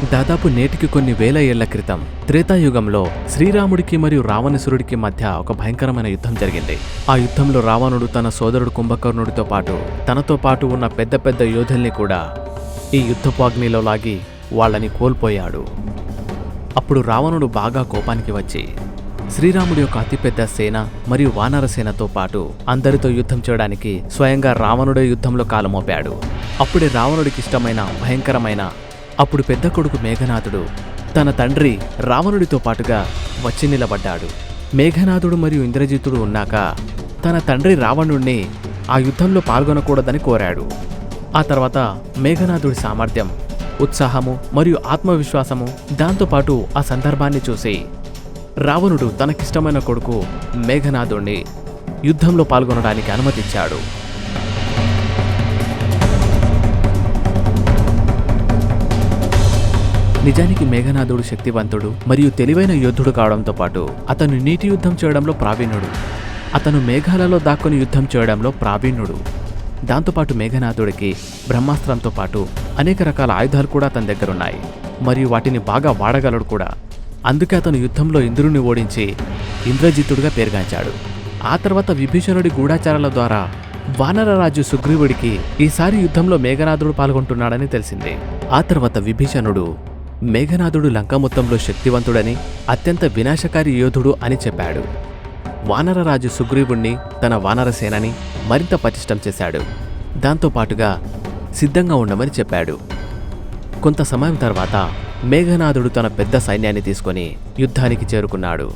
దాదాపు నేటికి కొన్ని వేల ఏళ్ల క్రితం త్రేతాయుగంలో శ్రీరాముడికి మరియు రావణాసురుడికి మధ్య ఒక భయంకరమైన యుద్ధం జరిగింది. ఆ యుద్ధంలో రావణుడు తన సోదరుడు కుంభకర్ణుడితో పాటు తనతో పాటు ఉన్న పెద్ద పెద్ద యోధుల్ని కూడా ఈ యుద్ధపాగ్నిలో లాగి వాళ్ళని కోల్పోయాడు. అప్పుడు రావణుడు బాగా కోపానికి వచ్చి శ్రీరాముడి యొక్క అతిపెద్ద సేన మరియు వానర సేనతో పాటు అందరితో యుద్ధం చేయడానికి స్వయంగా రావణుడే యుద్ధంలో కాలుమోపాడు. అప్పుడే రావణుడికి ఇష్టమైన భయంకరమైన అప్పుడు పెద్ద కొడుకు మేఘనాథుడు తన తండ్రి రావణుడితో పాటుగా వచ్చి నిలబడ్డాడు. మేఘనాథుడు మరియు ఇంద్రజిత్తుడు ఉన్నాక తన తండ్రి రావణుడిని ఆ యుద్ధంలో పాల్గొనకూడదని కోరాడు. ఆ తర్వాత మేఘనాథుడి సామర్థ్యం, ఉత్సాహము మరియు ఆత్మవిశ్వాసము, దాంతోపాటు ఆ సందర్భాన్ని చూసి రావణుడు తనకిష్టమైన కొడుకు మేఘనాథుడిని యుద్ధంలో పాల్గొనడానికి అనుమతించాడు. నిజానికి మేఘనాథుడు శక్తివంతుడు మరియు తెలివైన యోధుడు కావడంతో పాటు అతను నీటి యుద్ధం చేయడంలో ప్రావీణ్యుడు. అతను మేఘాలలో దాక్కుని యుద్ధం చేయడంలో ప్రావీణ్యుడు. దాంతోపాటు మేఘనాథుడికి బ్రహ్మాస్త్రంతో పాటు అనేక రకాల ఆయుధాలు కూడా అతని దగ్గరున్నాయి మరియు వాటిని బాగా వాడగలడు కూడా. అందుకే అతను యుద్ధంలో ఇంద్రుని ఓడించి ఇంద్రజిత్తుడుగా పేరుగాంచాడు. ఆ తర్వాత విభీషణుడి గూఢాచారాల ద్వారా వానరరాజు సుగ్రీవుడికి ఈసారి యుద్ధంలో మేఘనాథుడు పాల్గొంటున్నాడని తెలిసింది. ఆ తర్వాత విభీషణుడు మేఘనాథుడు లంక మొత్తంలో శక్తివంతుడని, అత్యంత వినాశకారి యోధుడు అని చెప్పాడు. వానరరాజు సుగ్రీవుణ్ణి తన వానరసేనని మరింత పటిష్టం చేశాడు. దాంతోపాటుగా సిద్ధంగా ఉండమని చెప్పాడు. కొంత సమయం తర్వాత మేఘనాథుడు తన పెద్ద సైన్యాన్ని తీసుకొని యుద్ధానికి చేరుకున్నాడు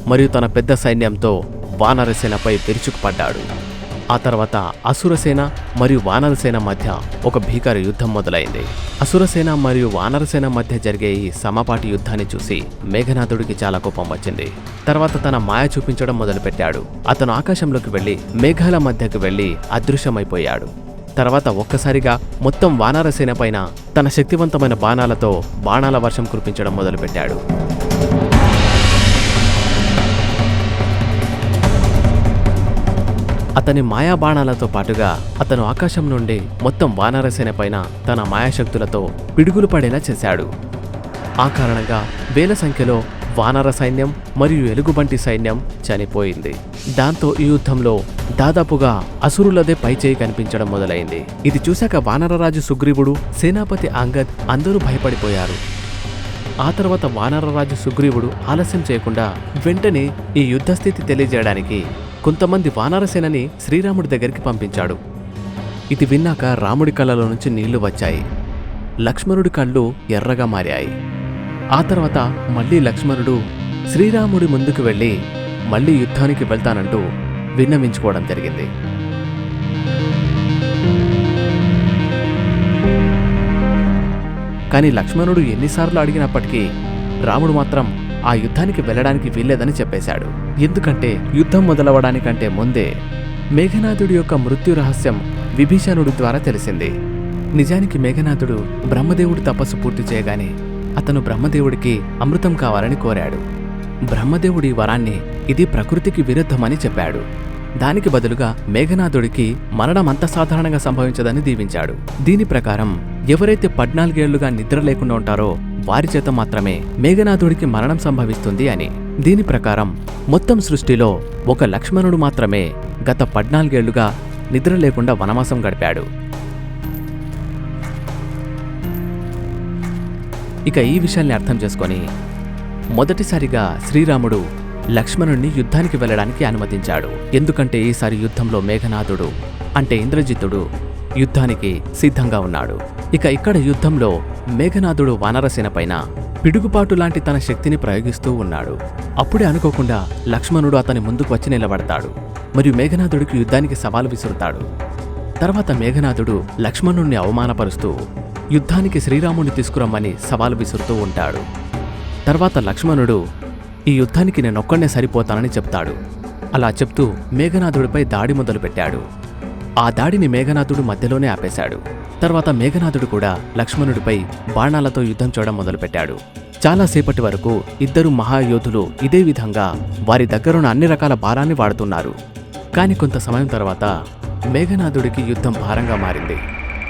మరియు తన పెద్ద సైన్యంతో వానరసేనపై విరుచుకుపడ్డాడు. ఆ తర్వాత అసురసేన మరియు వానరసేన మధ్య ఒక భీకర యుద్ధం మొదలైంది. అసురసేన మరియు వానరసేన మధ్య జరిగే ఈ సమపాటి యుద్ధాన్ని చూసి మేఘనాథుడికి చాలా కోపం వచ్చింది. తర్వాత తన మాయ చూపించడం మొదలుపెట్టాడు. అతను ఆకాశంలోకి వెళ్లి మేఘాల మధ్యకు వెళ్లి అదృశ్యమైపోయాడు. తర్వాత ఒక్కసారిగా మొత్తం వానరసేన పైన తన శక్తివంతమైన బాణాలతో బాణాల వర్షం కురిపించడం మొదలుపెట్టాడు. అతని మాయా బాణాలతో పాటుగా అతను ఆకాశం నుండి మొత్తం వానరసేన పైన తన మాయాశక్తులతో పిడుగులు పడేలా చేశాడు. ఆ కారణంగా వేల సంఖ్యలో వానర సైన్యం మరియు ఎలుగుబంటి సైన్యం చనిపోయింది. దాంతో ఈ యుద్ధంలో దాదాపుగా అసురులదే పైచేయి కనిపించడం మొదలైంది. ఇది చూశాక వానరరాజు సుగ్రీవుడు, సేనాపతి అంగద్ అందరూ భయపడిపోయారు. ఆ తర్వాత వానరరాజు సుగ్రీవుడు ఆలస్యం చేయకుండా వెంటనే ఈ యుద్ధస్థితి తెలియజేయడానికి కొంతమంది వానరసేనని శ్రీరాముడి దగ్గరికి పంపించాడు. ఇది విన్నాక రాముడి కళ్ళలో నుంచి నీళ్లు వచ్చాయి. లక్ష్మణుడి కళ్ళు ఎర్రగా మారాయి. ఆ తర్వాత మళ్లీ లక్ష్మణుడు శ్రీరాముడి ముందుకు వెళ్లి మళ్లీ యుద్ధానికి వెళ్తానంటూ విన్నవించుకోవడం జరిగింది. కానీ లక్ష్మణుడు ఎన్నిసార్లు అడిగినప్పటికీ రాముడు మాత్రం ఆ యుద్ధానికి వెళ్లడానికి వీల్లేదని చెప్పేశాడు. ఎందుకంటే యుద్ధం మొదలవడానికంటే ముందే మేఘనాథుడి యొక్క మృత్యు రహస్యం విభీషణుడి ద్వారా తెలిసింది. నిజానికి మేఘనాథుడు బ్రహ్మదేవుడి తపస్సు పూర్తి చేయగానే అతను బ్రహ్మదేవుడికి అమృతం కావాలని కోరాడు. బ్రహ్మదేవుడి వరాన్ని ఇది ప్రకృతికి విరుద్ధమని చెప్పాడు. దానికి బదులుగా మేఘనాథుడికి మరణం అంత సాధారణంగా సంభవించదని దీవించాడు. దీని ప్రకారం ఎవరైతే 14 ఏళ్లుగా నిద్ర లేకుండా ఉంటారో వారి చేత మాత్రమే మేఘనాథుడికి మరణం సంభవిస్తుంది అని. దీని ప్రకారం మొత్తం సృష్టిలో ఒక లక్ష్మణుడు మాత్రమే గత 14 ఏళ్లుగా నిద్ర లేకుండా వనవాసం గడిపాడు. ఇక ఈ విషయాన్ని అర్థం చేసుకొని మొదటిసారిగా శ్రీరాముడు లక్ష్మణుణ్ణి యుద్ధానికి వెళ్లడానికి అనుమతించాడు. ఎందుకంటే ఈసారి యుద్ధంలో మేఘనాథుడు అంటే ఇంద్రజిత్తుడు యుద్ధానికి సిద్ధంగా ఉన్నాడు. ఇక ఇక్కడ యుద్ధంలో మేఘనాథుడు వానరసేన పైన పిడుగుపాటు లాంటి తన శక్తిని ప్రయోగిస్తూ ఉన్నాడు. అప్పుడే అనుకోకుండా లక్ష్మణుడు అతని ముందుకు వచ్చి నిలబడతాడు మరియు మేఘనాథుడికి యుద్ధానికి సవాలు విసురుతాడు. తర్వాత మేఘనాథుడు లక్ష్మణుణ్ణి అవమానపరుస్తూ యుద్ధానికి శ్రీరాముణ్ణి తీసుకురమ్మని సవాలు విసురుతూ ఉంటాడు. తర్వాత లక్ష్మణుడు ఈ యుద్ధానికి నేనొక్కడే సరిపోతానని చెప్తాడు. అలా చెప్తూ మేఘనాథుడిపై దాడి మొదలుపెట్టాడు. ఆ దాడిని మేఘనాథుడు మధ్యలోనే ఆపేశాడు. తర్వాత మేఘనాథుడు కూడా లక్ష్మణుడిపై బాణాలతో యుద్ధం చేయడం మొదలుపెట్టాడు. చాలాసేపటి వరకు ఇద్దరు మహాయోధులు ఇదే విధంగా వారి దగ్గరున్న అన్ని రకాల భారాన్ని వాడుతున్నారు. కాని కొంత సమయం తర్వాత మేఘనాథుడికి యుద్ధం భారంగా మారింది.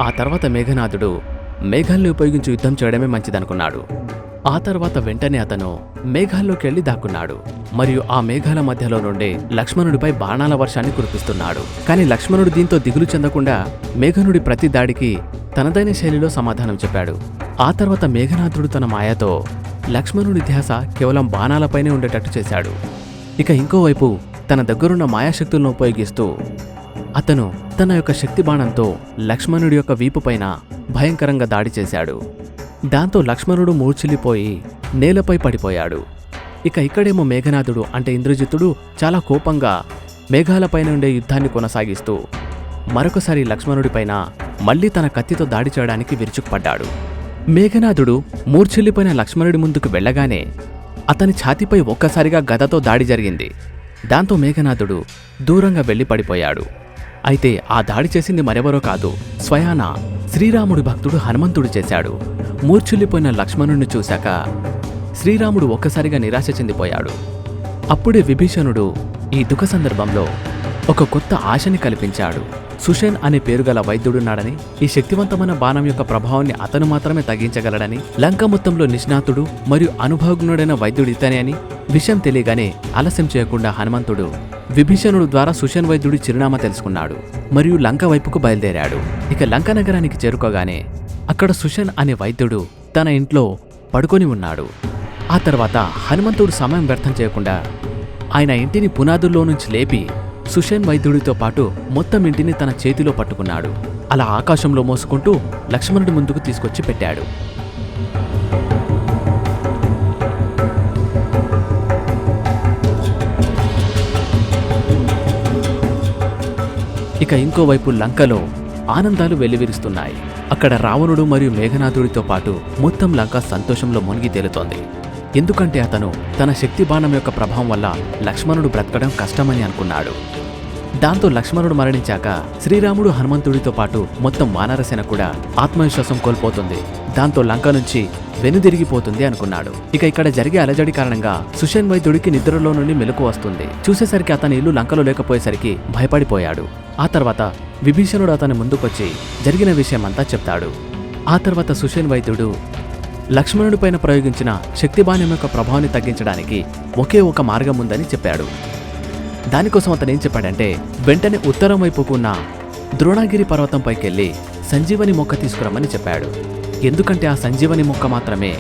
ఆ తర్వాత మేఘనాథుడు మేఘాల్ని ఉపయోగించి యుద్ధం చేయడమే మంచిదనుకున్నాడు. ఆ తర్వాత వెంటనే అతను మేఘాల్లోకెళ్లి దాక్కున్నాడు మరియు ఆ మేఘాల మధ్యలో నుండి లక్ష్మణుడిపై బాణాల వర్షాన్ని కురిపిస్తున్నాడు. కానీ లక్ష్మణుడు దీంతో దిగులు చెందకుండా మేఘనుడి ప్రతి దాడికి తనదైన శైలిలో సమాధానం చెప్పాడు. ఆ తర్వాత మేఘనాథుడు తన మాయతో లక్ష్మణుడి ధ్యాస కేవలం బాణాలపైనే ఉండేటట్టు చేశాడు. ఇక ఇంకోవైపు తన దగ్గరున్న మాయాశక్తులను ఉపయోగిస్తూ అతను తన యొక్క శక్తి బాణంతో లక్ష్మణుడి యొక్క వీపుపైన భయంకరంగా దాడి చేశాడు. దాంతో లక్ష్మణుడు మూర్ఛిల్లిపోయి నేలపై పడిపోయాడు. ఇక ఇక్కడేమో మేఘనాథుడు అంటే ఇంద్రజిత్తుడు చాలా కోపంగా మేఘాలపైన ఉండే యుద్ధాన్ని కొనసాగిస్తూ మరొకసారి లక్ష్మణుడిపైన మళ్లీ తన కత్తితో దాడి చేయడానికి విరుచుకుపడ్డాడు. మేఘనాథుడు మూర్ఛిల్లిపోయిన లక్ష్మణుడి ముందుకు వెళ్లగానే అతని ఛాతీపై ఒక్కసారిగా గదతో దాడి జరిగింది. దాంతో మేఘనాథుడు దూరంగా వెళ్లి పడిపోయాడు. అయితే ఆ దాడి చేసింది మరెవరో కాదు, స్వయాన శ్రీరాముడి భక్తుడు హనుమంతుడు చేశాడు. మూర్ఛిల్లిపోయిన లక్ష్మణుడిని చూశాక శ్రీరాముడు ఒక్కసారిగా నిరాశ చెందిపోయాడు. అప్పుడే విభీషణుడు ఈ దుఃఖ సందర్భంలో ఒక కొత్త ఆశని కల్పించాడు. సుషేన్ అనే పేరుగల వైద్యుడున్నాడని, ఈ శక్తివంతమైన బాణం యొక్క ప్రభావాన్ని అతను మాత్రమే తగ్గించగలడని, లంక మొత్తంలో నిష్ణాతుడు మరియు అనుభవజ్ఞుడైన వైద్యుడు ఇతనే అని విషయం తెలియగానే ఆలస్యం చేయకుండా హనుమంతుడు విభీషణుడు ద్వారా సుషేన్ వైద్యుడి చిరునామా తెలుసుకున్నాడు మరియు లంక వైపుకు బయలుదేరాడు. ఇక లంక నగరానికి చేరుకోగానే అక్కడ సుషేన్ అనే వైద్యుడు తన ఇంట్లో పడుకొని ఉన్నాడు. ఆ తర్వాత హనుమంతుడు సమయం వ్యర్థం చేయకుండా ఆయన ఇంటిని పునాదుల్లో నుంచి లేపి సుషేన్ వైద్యుడితో పాటు మొత్తం ఇంటిని తన చేతిలో పట్టుకున్నాడు. అలా ఆకాశంలో మోసుకుంటూ లక్ష్మణుడి ముందుకు తీసుకొచ్చి పెట్టాడు. ఇక ఇంకోవైపు లంకలో ఆనందాలు వెల్లివిరుస్తున్నాయి. అక్కడ రావణుడు మరియు మేఘనాథుడితో పాటు మొత్తం లంక సంతోషంలో మునిగి తేలుతోంది. ఎందుకంటే అతను తన శక్తి బాణం యొక్క ప్రభావం వల్ల లక్ష్మణుడు బ్రతకడం కష్టమని అనుకున్నాడు. దాంతో లక్ష్మణుడు మరణించాక శ్రీరాముడు హనుమంతుడితో పాటు మొత్తం వానరసేన కూడా ఆత్మవిశ్వాసం కోల్పోతుంది. దాంతో లంక నుంచి వెనుదిరిగిపోతుంది అనుకున్నాడు. ఇక ఇక్కడ జరిగే అలజడి కారణంగా సుషేన్ వైద్యుడికి నిద్రలో నుండి మెలకు వస్తుంది. చూసేసరికి అతని ఇల్లు లంకలో లేకపోయేసరికి భయపడిపోయాడు. ఆ తర్వాత విభీషణుడు అతని ముందుకొచ్చి జరిగిన విషయమంతా చెప్తాడు. ఆ తర్వాత సుషేన్ వైద్యుడు లక్ష్మణుడి పైన ప్రయోగించిన శక్తిబాణం యొక్క ప్రభావాన్ని తగ్గించడానికి ఒకే ఒక మార్గం ఉందని చెప్పాడు. దానికోసం అతను ఏం చెప్పాడంటే, వెంటనే ఉత్తరం వైపుకు ఉన్న ద్రోణగిరి పర్వతంపైకెళ్ళి సంజీవని మొక్క తీసుకురమ్మని చెప్పాడు. ఎందుకంటే ఆ సంజీవని మొక్క మాత్రమే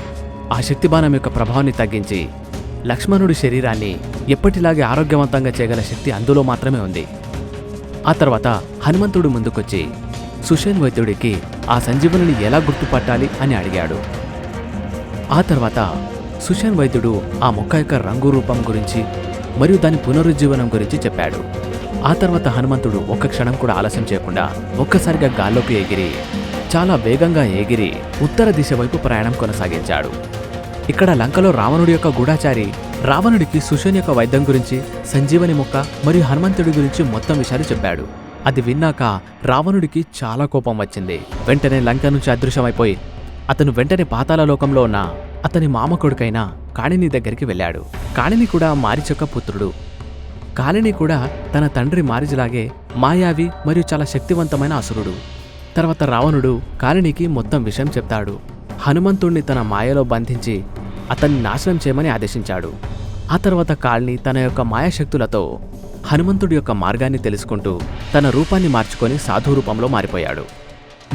ఆ శక్తిబాణం యొక్క ప్రభావాన్ని తగ్గించి లక్ష్మణుడి శరీరాన్ని ఎప్పటిలాగే ఆరోగ్యవంతంగా చేయగల శక్తి అందులో మాత్రమే ఉంది. ఆ తర్వాత హనుమంతుడు ముందుకొచ్చి సుషేన్ వైద్యుడికి ఆ సంజీవనిని ఎలా గుర్తుపట్టాలి అని అడిగాడు. ఆ తర్వాత సుషేన్ వైద్యుడు ఆ మొక్క యొక్క రంగు రూపం గురించి మరియు దాని పునరుజ్జీవనం గురించి చెప్పాడు. ఆ తర్వాత హనుమంతుడు ఒక్క క్షణం కూడా ఆలస్యం చేయకుండా ఒక్కసారిగా గాల్లోకి ఎగిరి చాలా వేగంగా ఎగిరి ఉత్తర దిశ వైపు ప్రయాణం కొనసాగించాడు. ఇక్కడ లంకలో రావణుడి యొక్క గూఢాచారి రావణుడికి సుషేన్ యొక్క వైద్యం గురించి, సంజీవని మొక్క మరియు హనుమంతుడి గురించి మొత్తం విషయాలు చెప్పాడు. అది విన్నాక రావణుడికి చాలా కోపం వచ్చింది. వెంటనే లంక నుంచి అదృశ్యమైపోయి అతను వెంటనే పాతాళ లోకంలో ఉన్న అతని మామ కొడుకైన కాళిని దగ్గరికి వెళ్ళాడు. కాళిని కూడా మారీచ్ యొక్క పుత్రుడు. కాళిని కూడా తన తండ్రి మారీచ్లాగే మాయావి మరియు చాలా శక్తివంతమైన అసురుడు. తర్వాత రావణుడు కాళినికి మొత్తం విషయం చెప్తాడు. హనుమంతుణ్ణి తన మాయలో బంధించి అతన్ని నాశనం చేయమని ఆదేశించాడు. ఆ తర్వాత కాళిని తన యొక్క మాయాశక్తులతో హనుమంతుడి యొక్క మార్గాన్ని తెలుసుకుంటూ తన రూపాన్ని మార్చుకొని సాధు రూపంలో మారిపోయాడు.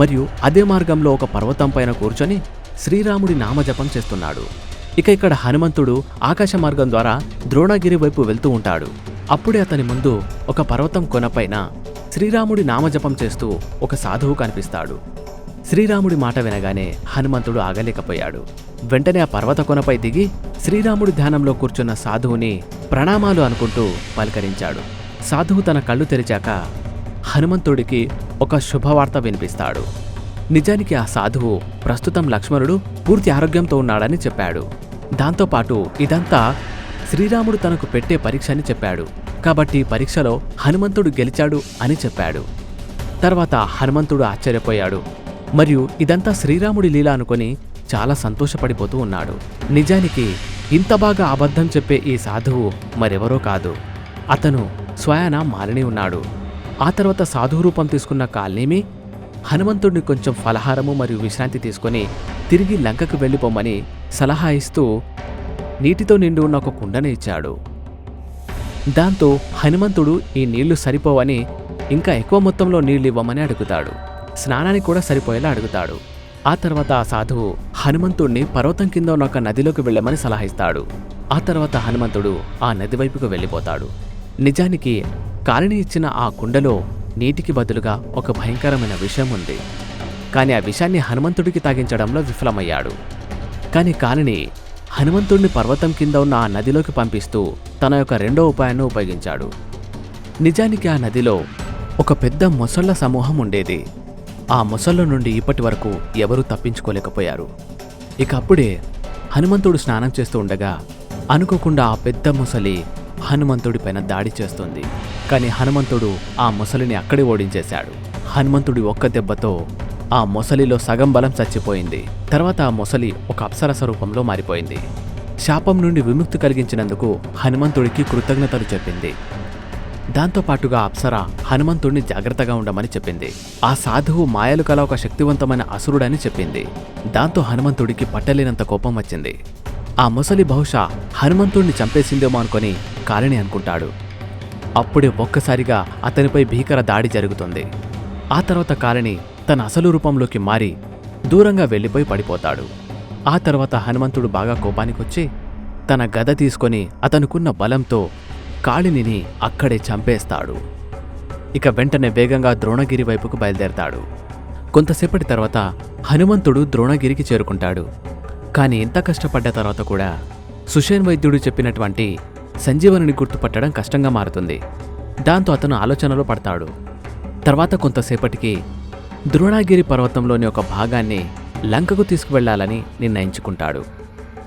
మరియు అదే మార్గంలో ఒక పర్వతం పైన కూర్చొని శ్రీరాముడి నామజపం చేస్తున్నాడు. ఇక ఇక్కడ హనుమంతుడు ఆకాశ మార్గం ద్వారా ద్రోణగిరి వైపు వెళ్తూ ఉంటాడు. అప్పుడే అతని ముందు ఒక పర్వతం కొనపైన శ్రీరాముడి నామజపం చేస్తూ ఒక సాధువు కనిపిస్తాడు. శ్రీరాముడి మాట వినగానే హనుమంతుడు ఆగలేకపోయాడు. వెంటనే ఆ పర్వత కొనపై దిగి శ్రీరాముడి ధ్యానంలో కూర్చున్న సాధువుని ప్రణామాలు అనుకుంటూ పలకరించాడు. సాధువు తన కళ్ళు తెరిచాక హనుమంతుడికి ఒక శుభవార్త వినిపిస్తాడు. నిజానికి ఆ సాధువు ప్రస్తుతం లక్ష్మణుడు పూర్తి ఆరోగ్యంతో ఉన్నాడని చెప్పాడు. దాంతోపాటు ఇదంతా శ్రీరాముడు తనకు పెట్టే పరీక్ష అని చెప్పాడు. కాబట్టి పరీక్షలో హనుమంతుడు గెలిచాడు అని చెప్పాడు. తర్వాత హనుమంతుడు ఆశ్చర్యపోయాడు మరియు ఇదంతా శ్రీరాముడి లీల అనుకొని చాలా సంతోషపడిపోతూ ఉన్నాడు. నిజానికి ఇంత బాగా అబద్ధం చెప్పే ఈ సాధువు మరెవరో కాదు, అతను స్వయాన మాలిని ఉన్నాడు. ఆ తర్వాత సాధువు రూపం తీసుకున్న కాళిని హనుమంతుడిని కొంచెం ఫలహారము మరియు విశ్రాంతి తీసుకొని తిరిగి లంకకు వెళ్ళిపోమని సలహా ఇస్తూ నీటితో నిండి ఉన్న ఒక కుండను ఇచ్చాడు. దాంతో హనుమంతుడు ఈ నీళ్లు సరిపోవని ఇంకా ఎక్కువ మొత్తంలో నీళ్లు ఇవ్వమని అడుగుతాడు. స్నానానికి కూడా సరిపోయేలా అడుగుతాడు. ఆ తర్వాత ఆ సాధువు హనుమంతుడిని పర్వతం కింద ఉన్న ఒక నదిలోకి వెళ్ళమని సలహా ఇస్తాడు. ఆ తర్వాత హనుమంతుడు ఆ నది వైపుకు వెళ్ళిపోతాడు. నిజానికి కాలిని ఇచ్చిన ఆ కుండలో నీటికి బదులుగా ఒక భయంకరమైన విషం ఉంది. కాని ఆ విషాన్ని హనుమంతుడికి తాగించడంలో విఫలమయ్యాడు. కాని కాలిని హనుమంతుడిని పర్వతం కింద ఉన్న ఆ నదిలోకి పంపిస్తూ తన యొక్క రెండో ఉపాయాన్ని ఉపయోగించాడు. నిజానికి ఆ నదిలో ఒక పెద్ద మొసళ్ల సమూహం ఉండేది. ఆ మొసళ్ళ నుండి ఇప్పటి వరకు ఎవరూ తప్పించుకోలేకపోయారు. ఇక అప్పుడే హనుమంతుడు స్నానం చేస్తూ ఉండగా అనుకోకుండా ఆ పెద్ద మొసలి హనుమంతుడి పైన దాడి చేస్తుంది. కానీ హనుమంతుడు ఆ మొసలిని అక్కడే ఓడించేశాడు. హనుమంతుడి ఒక్క దెబ్బతో ఆ మొసలిలో సగం బలం చచ్చిపోయింది. తర్వాత ఆ మొసలి ఒక అప్సరస రూపంలో మారిపోయింది. శాపం నుండి విముక్తి కలిగించినందుకు హనుమంతుడికి కృతజ్ఞతలు చెప్పింది. దాంతోపాటుగా అప్సర హనుమంతుడిని జాగ్రత్తగా ఉండమని చెప్పింది. ఆ సాధువు మాయలు కల ఒక శక్తివంతమైన అసురుడని చెప్పింది. దాంతో హనుమంతుడికి పట్టలేనంత కోపం వచ్చింది. ఆ మొసలి బహుశా హనుమంతుడిని చంపేసిందేమో అనుకొని కాలిని అనుకుంటాడు. అప్పుడే ఒక్కసారిగా అతనిపై భీకర దాడి జరుగుతుంది. ఆ తర్వాత కాలిని తన అసలు రూపంలోకి మారి దూరంగా వెళ్ళిపోయి పడిపోతాడు. ఆ తర్వాత హనుమంతుడు బాగా కోపానికొచ్చి తన గద తీసుకొని అతనుకున్న బలంతో కాళినిని అక్కడే చంపేస్తాడు. ఇక వెంటనే వేగంగా ద్రోణగిరి వైపుకు బయలుదేరతాడు. కొంతసేపటి తర్వాత హనుమంతుడు ద్రోణగిరికి చేరుకుంటాడు. కాని ఎంత కష్టపడ్డ తర్వాత కూడా సుషేన్ వైద్యుడు చెప్పినటువంటి సంజీవనిని గుర్తుపట్టడం కష్టంగా మారుతుంది. దాంతో అతను ఆలోచనలో పడతాడు. తర్వాత కొంతసేపటికి ద్రోణగిరి పర్వతంలోని ఒక భాగాన్ని లంకకు తీసుకువెళ్లాలని నిర్ణయించుకుంటాడు.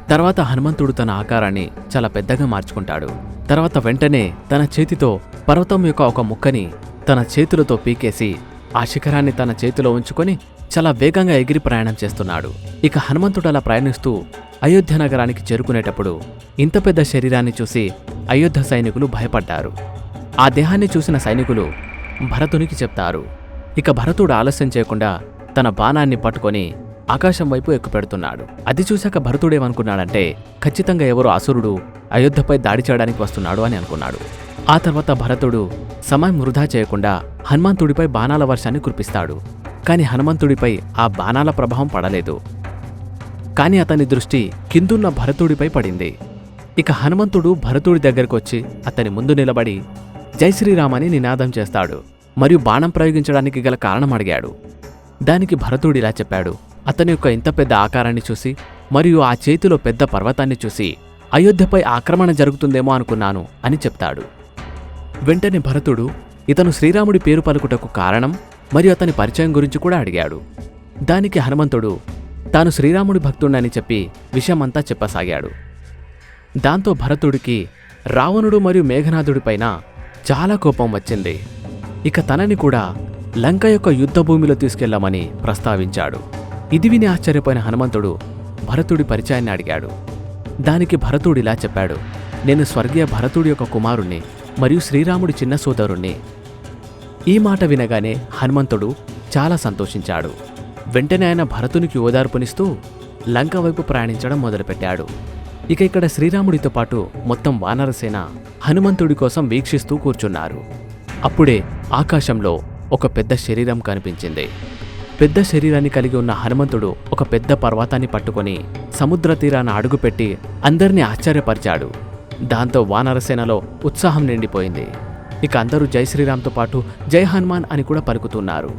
తర్వాత హనుమంతుడు తన ఆకారాన్ని చాలా పెద్దగా మార్చుకుంటాడు. తర్వాత వెంటనే తన చేతితో పర్వతం యొక్క ఒక ముక్కని తన చేతులతో పీకేసి ఆ శిఖరాన్ని తన చేతిలో ఉంచుకొని చాలా వేగంగా ఎగిరి ప్రయాణం చేస్తున్నాడు. ఇక హనుమంతుడు అలా ప్రయాణిస్తూ అయోధ్య నగరానికి చేరుకునేటప్పుడు ఇంత పెద్ద శరీరాన్ని చూసి అయోధ్య సైనికులు భయపడ్డారు. ఆ దేహాన్ని చూసిన సైనికులు భరతునికి చెప్తారు. ఇక భరతుడు ఆలస్యం చేయకుండా తన బాణాన్ని పట్టుకొని ఆకాశం వైపు ఎక్కుపెడుతున్నాడు. అది చూశాక భరతుడేమనుకున్నాడంటే ఖచ్చితంగా ఎవరో అసురుడు అయోధ్యపై దాడి చేయడానికి వస్తున్నాడు అని అనుకున్నాడు. ఆ తర్వాత భరతుడు సమయం వృధా చేయకుండా హనుమంతుడిపై బాణాల వర్షాన్ని కురిపిస్తాడు. కాని హనుమంతుడిపై ఆ బాణాల ప్రభావం పడలేదు. కాని అతని దృష్టి కిందున్న భరతుడిపై పడింది. ఇక హనుమంతుడు భరతుడి దగ్గరకొచ్చి అతని ముందు నిలబడి జై శ్రీరామ్ అని నినాదం చేస్తాడు. మరియు బాణం ప్రయోగించడానికి గల కారణం అడిగాడు. దానికి భరతుడు ఇలా చెప్పాడు. అతని యొక్క ఇంత పెద్ద ఆకారాన్ని చూసి మరియు ఆ చేతిలో పెద్ద పర్వతాన్ని చూసి అయోధ్యపై ఆక్రమణ జరుగుతుందేమో అనుకున్నాను అని చెప్తాడు. వెంటనే భరతుడు ఇతను శ్రీరాముడి పేరు పలుకుటకు కారణం మరియు అతని పరిచయం గురించి కూడా అడిగాడు. దానికి హనుమంతుడు తాను శ్రీరాముడి భక్తుడని చెప్పి విషయమంతా చెప్పసాగాడు. దాంతో భరతుడికి రావణుడు మరియు మేఘనాథుడిపైన చాలా కోపం వచ్చింది. ఇక తనని కూడా లంక యొక్క యుద్ధభూమిలో తీసుకెళ్లామని ప్రస్తావించాడు. ఇది విని ఆశ్చర్యపోయిన హనుమంతుడు భరతుడి పరిచయాన్ని అడిగాడు. దానికి భరతుడిలా చెప్పాడు. నేను స్వర్గీయ భరతుడి యొక్క కుమారుణ్ణి మరియు శ్రీరాముడి చిన్న సోదరుణ్ణి. ఈ మాట వినగానే హనుమంతుడు చాలా సంతోషించాడు. వెంటనే ఆయన భరతునికి ఓదార్పునిస్తూ లంక వైపు ప్రయాణించడం మొదలుపెట్టాడు. ఇక ఇక్కడ శ్రీరాముడితో పాటు మొత్తం వానరసేన హనుమంతుడి కోసం వీక్షిస్తూ కూర్చున్నారు. అప్పుడే ఆకాశంలో ఒక పెద్ద శరీరం కనిపించింది. పెద్ద శరీరాన్ని కలిగి ఉన్న హనుమంతుడు ఒక పెద్ద పర్వతాన్ని పట్టుకొని సముద్ర తీరాన అడుగుపెట్టి అందరినీ ఆశ్చర్యపరిచాడు. దాంతో వానరసేనలో ఉత్సాహం నిండిపోయింది. ఇక అందరూ జై శ్రీరామ్తో పాటు జై హనుమాన్ అని కూడా పలుకుతున్నారు.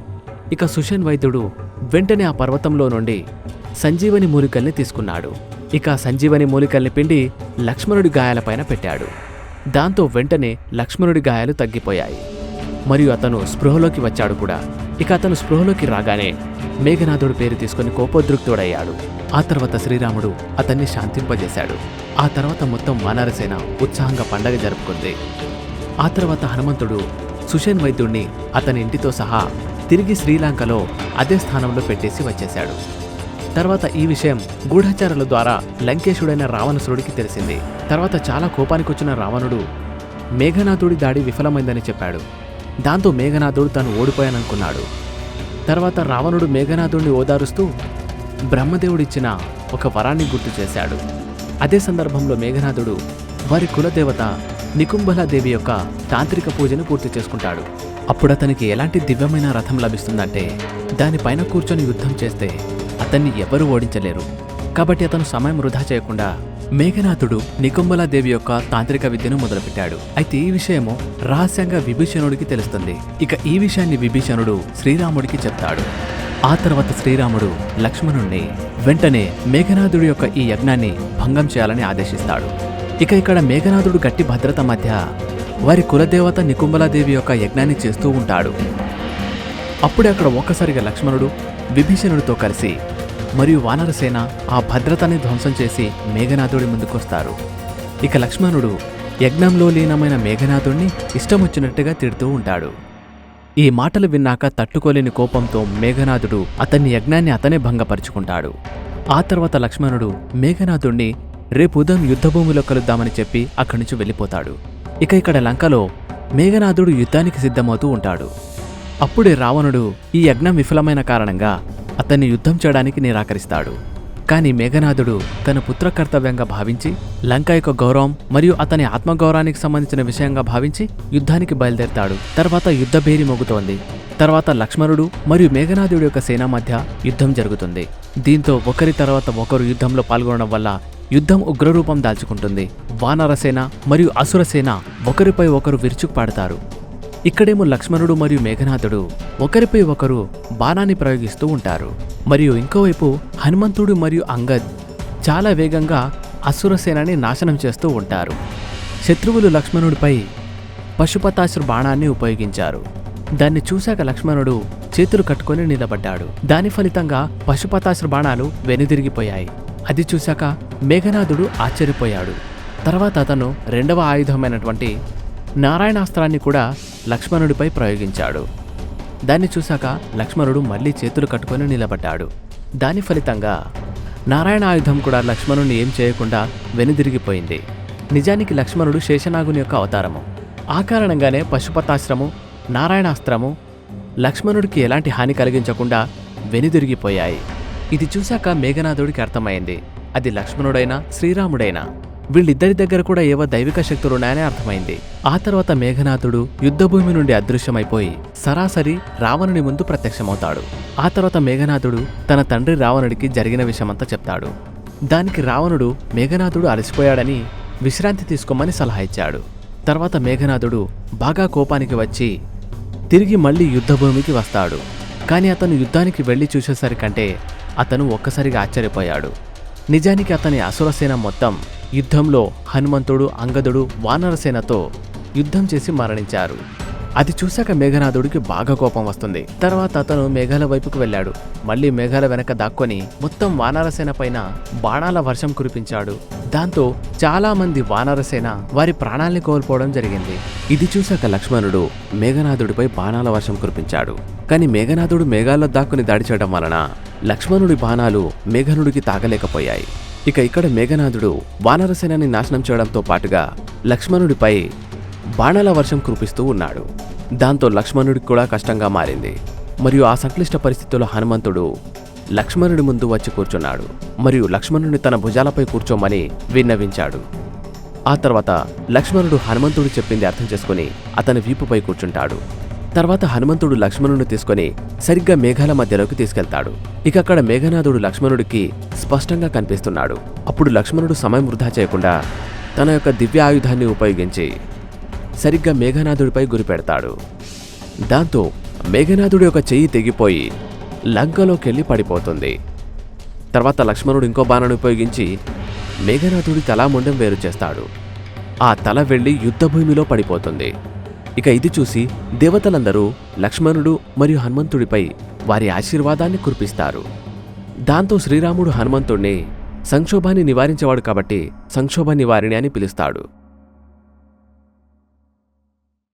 ఇక సుషేన్ వైద్యుడు వెంటనే ఆ పర్వతంలో నుండి సంజీవని మూలికల్ని తీసుకున్నాడు. ఇక సంజీవని మూలికల్ని పిండి లక్ష్మణుడి గాయాలపైన పెట్టాడు. దాంతో వెంటనే లక్ష్మణుడి గాయాలు తగ్గిపోయాయి మరియు అతను స్పృహలోకి వచ్చాడు కూడా. ఇక అతను స్పృహలోకి రాగానే మేఘనాథుడి పేరు తీసుకుని కోపోద్రిక్తుడయ్యాడు. ఆ తర్వాత శ్రీరాముడు అతన్ని శాంతింపజేశాడు. ఆ తర్వాత మొత్తం వానరసేన ఉత్సాహంగా పండగ జరుపుకుంది. ఆ తర్వాత హనుమంతుడు సుషేన్ వైద్యుణ్ణి అతని ఇంటితో సహా తిరిగి శ్రీలంకలో అదే స్థానంలో పెట్టేసి వచ్చేశాడు. తర్వాత ఈ విషయం గూఢచారుల ద్వారా లంకేశుడైన రావణాసురుడికి తెలిసింది. తర్వాత చాలా కోపానికొచ్చిన రావణుడు మేఘనాథుడి దాడి విఫలమైందని చెప్పాడు. దాంతో మేఘనాథుడు తాను ఓడిపోయాననుకున్నాడు. తర్వాత రావణుడు మేఘనాథుడిని ఓదారుస్తూ బ్రహ్మదేవుడిచ్చిన ఒక వరాన్ని గుర్తు చేశాడు. అదే సందర్భంలో మేఘనాథుడు వారి కులదేవత నికుంభలాదేవి యొక్క తాంత్రిక పూజను పూర్తి చేసుకుంటాడు. అప్పుడు అతనికి ఎలాంటి దివ్యమైన రథం లభిస్తుందంటే దానిపైన కూర్చొని యుద్ధం చేస్తే అతన్ని ఎవరూ ఓడించలేరు. కాబట్టి అతను సమయం వృధా చేయకుండా మేఘనాథుడు నికుంభలాదేవి యొక్క తాంత్రిక విద్యను మొదలుపెట్టాడు. అయితే ఈ విషయము రహస్యంగా విభీషణుడికి తెలుస్తుంది. ఇక ఈ విషయాన్ని విభీషణుడు శ్రీరాముడికి చెప్తాడు. ఆ తర్వాత శ్రీరాముడు లక్ష్మణుణ్ణి వెంటనే మేఘనాథుడి యొక్క ఈ యజ్ఞాన్ని భంగం చేయాలని ఆదేశిస్తాడు. ఇక ఇక్కడ మేఘనాథుడు గట్టి భద్రత మధ్య వారి కులదేవత నికుంభలాదేవి యొక్క యజ్ఞాన్ని చేస్తూ ఉంటాడు. అప్పుడే అక్కడ ఒక్కసారిగా లక్ష్మణుడు విభీషణుడితో కలిసి మరియు వానరసేన ఆ భద్రతని ధ్వంసం చేసి మేఘనాథుడి ముందుకొస్తారు. ఇక లక్ష్మణుడు యజ్ఞంలో లీనమైన మేఘనాథుడిని ఇష్టమొచ్చినట్టుగా తిడుతూ ఉంటాడు. ఈ మాటలు విన్నాక తట్టుకోలేని కోపంతో మేఘనాథుడు అతన్ని యజ్ఞాన్ని అతనే భంగపరుచుకుంటాడు. ఆ తర్వాత లక్ష్మణుడు మేఘనాథుడిని రేపు ఉదయం యుద్ధభూమిలో కలుద్దామని చెప్పి అక్కడి నుంచి వెళ్ళిపోతాడు. ఇక ఇక్కడ లంకలో మేఘనాథుడు యుద్ధానికి సిద్ధమవుతూ ఉంటాడు. అప్పుడే రావణుడు ఈ యజ్ఞం విఫలమైన కారణంగా అతన్ని యుద్ధం చేయడానికి నిరాకరిస్తాడు. కాని మేఘనాథుడు తన పుత్ర కర్తవ్యంగా భావించి లంక యొక్క గౌరవం మరియు అతని ఆత్మగౌరవానికి సంబంధించిన విషయంగా భావించి యుద్ధానికి బయలుదేరతాడు. తర్వాత యుద్ధ భేరి మోగుతోంది. తర్వాత లక్ష్మణుడు మరియు మేఘనాథుడి యొక్క సేన మధ్య యుద్ధం జరుగుతుంది. దీంతో ఒకరి తర్వాత ఒకరు యుద్ధంలో పాల్గొనడం వల్ల యుద్ధం ఉగ్రరూపం దాల్చుకుంటుంది. వానరసేన మరియు అసురసేన ఒకరిపై ఒకరు విరుచుకుపడతారు. ఇక్కడేమో లక్ష్మణుడు మరియు మేఘనాథుడు ఒకరిపై ఒకరు బాణాన్ని ప్రయోగిస్తూ ఉంటారు. మరియు ఇంకోవైపు హనుమంతుడు మరియు అంగద్ చాలా వేగంగా అసురసేనని నాశనం చేస్తూ ఉంటారు. శత్రువులు లక్ష్మణుడిపై పశుపతాశ్రు బాణాన్ని ఉపయోగించారు. దాన్ని చూశాక లక్ష్మణుడు చేతులు కట్టుకొని నిలబడ్డాడు. దాని ఫలితంగా పశుపతాశ్రు బాణాలు వెనుదిరిగిపోయాయి. అది చూశాక మేఘనాథుడు ఆశ్చర్యపోయాడు. తర్వాత అతను రెండవ ఆయుధమైనటువంటి నారాయణాస్త్రాన్ని కూడా లక్ష్మణుడిపై ప్రయోగించాడు. దాన్ని చూశాక లక్ష్మణుడు మళ్లీ చేతులు కట్టుకొని నిలబడ్డాడు. దాని ఫలితంగా నారాయణ ఆయుధం కూడా లక్ష్మణుడిని ఏం చేయకుండా వెనుదిరిగిపోయింది. నిజానికి లక్ష్మణుడు శేషనాగుని యొక్క అవతారము. ఆ కారణంగానే పశుపతాశ్రము నారాయణాస్త్రము లక్ష్మణుడికి ఎలాంటి హాని కలిగించకుండా వెనుదిరిగిపోయాయి. ఇది చూశాక మేఘనాథుడికి అర్థమైంది అది లక్ష్మణుడైనా శ్రీరాముడైనా వీళ్ళిద్దరి దగ్గర కూడా ఏవో దైవిక శక్తులున్నాయని అర్థమైంది. ఆ తర్వాత మేఘనాథుడు యుద్ధభూమి నుండి అదృశ్యమైపోయి సరాసరి రావణుని ముందు ప్రత్యక్షమవుతాడు. ఆ తర్వాత మేఘనాథుడు తన తండ్రి రావణుడికి జరిగిన విషయమంతా చెప్తాడు. దానికి రావణుడు మేఘనాథుడు అలసిపోయాడని విశ్రాంతి తీసుకోమని సలహా ఇచ్చాడు. తర్వాత మేఘనాథుడు బాగా కోపానికి వచ్చి తిరిగి మళ్లీ యుద్ధభూమికి వస్తాడు. కానీ అతను యుద్ధానికి వెళ్లి చూసేసరికంటే అతను ఒక్కసారిగా ఆశ్చర్యపోయాడు. నిజానికి అతని అసురసేన మొత్తం యుద్ధంలో హనుమంతుడు అంగదుడు వానరసేనతో యుద్ధం చేసి మరణించారు. అది చూశాక మేఘనాథుడికి బాగా కోపం వస్తుంది. తర్వాత అతను మేఘాల వైపుకు వెళ్ళాడు. మళ్లీ మేఘాల వెనక దాక్కొని మొత్తం వానరసేన పైన బాణాల వర్షం కురిపించాడు. దాంతో చాలా మంది వానరసేన వారి ప్రాణాల్ని కోల్పోవడం జరిగింది. ఇది చూశాక లక్ష్మణుడు మేఘనాథుడిపై బాణాల వర్షం కురిపించాడు. కానీ మేఘనాథుడు మేఘాల్లో దాక్కుని దాడి చేయడం వలన లక్ష్మణుడి బాణాలు మేఘనుడికి తాగలేకపోయాయి. ఇక ఇక్కడ మేఘనాథుడు వానరసేనని నాశనం చేయడంతో పాటుగా లక్ష్మణుడిపై బాణాల వర్షం కురిపిస్తూ ఉన్నాడు. దాంతో లక్ష్మణుడికి కూడా కష్టంగా మారింది. మరియు ఆ సంక్లిష్ట పరిస్థితుల్లో హనుమంతుడు లక్ష్మణుడి ముందు వచ్చి కూర్చున్నాడు మరియు లక్ష్మణుడిని తన భుజాలపై కూర్చోమని విన్నవించాడు. ఆ తర్వాత లక్ష్మణుడు హనుమంతుడు చెప్పింది అర్థం చేసుకుని అతని వీపుపై కూర్చుంటాడు. తర్వాత హనుమంతుడు లక్ష్మణుడిని తీసుకుని సరిగ్గా మేఘాల మధ్యలోకి తీసుకెళ్తాడు. ఇక అక్కడ మేఘనాథుడు లక్ష్మణుడికి స్పష్టంగా కనిపిస్తున్నాడు. అప్పుడు లక్ష్మణుడు సమయం వృధా చేయకుండా తన యొక్క దివ్య ఆయుధాన్ని ఉపయోగించి సరిగ్గా మేఘనాథుడిపై గురిపెడతాడు. దాంతో మేఘనాథుడి యొక్క చెయ్యి తెగిపోయి లంకలోకెళ్ళి పడిపోతుంది. తర్వాత లక్ష్మణుడు ఇంకో బాణాన్ని ఉపయోగించి మేఘనాథుడి తలా ముండెం వేరు చేస్తాడు. ఆ తల వెళ్లి యుద్ధభూమిలో పడిపోతుంది. ఇక ఇది చూసి దేవతలందరూ లక్ష్మణుడు మరియు హనుమంతుడిపై వారి ఆశీర్వాదాన్ని కురిపిస్తారు. దాంతో శ్రీరాముడు హనుమంతుడిని సంక్షోభాన్ని నివారించేవాడు కాబట్టి సంక్షోభ నివారిణి అని పిలుస్తాడు.